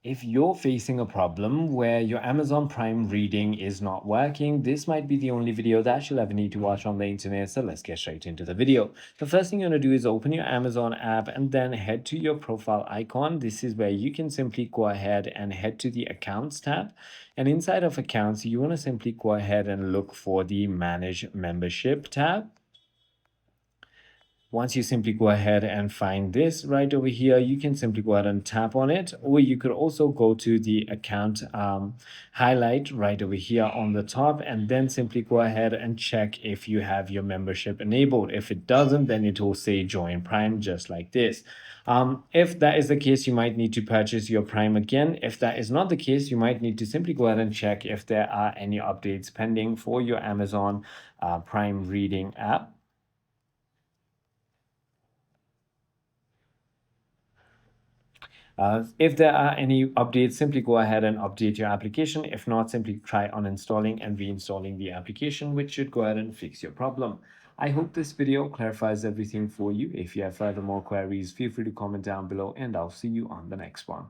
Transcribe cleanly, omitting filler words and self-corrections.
If you're facing a problem where your Amazon Prime reading is not working, this might be the only video that you'll ever need to watch on the internet. So let's get straight into the video. The first thing you're going to do is open your Amazon app and then head to your profile icon. This is where you can simply go ahead and head to the accounts tab. And inside of accounts, you want to simply go ahead and look for the manage membership tab. Once you simply go ahead and find this right over here, you can simply go ahead and tap on it, or you could also go to the account highlight right over here on the top, and then simply go ahead and check if you have your membership enabled. If it doesn't, then it will say join Prime just like this. If that is the case, you might need to purchase your Prime again. If that is not the case, you might need to simply go ahead and check if there are any updates pending for your Amazon Prime Reading app. If there are any updates, simply go ahead and update your application. If not, simply try uninstalling and reinstalling the application, which should go ahead and fix your problem. I hope this video clarifies everything for you. If you have further more queries, feel free to comment down below and I'll see you on the next one.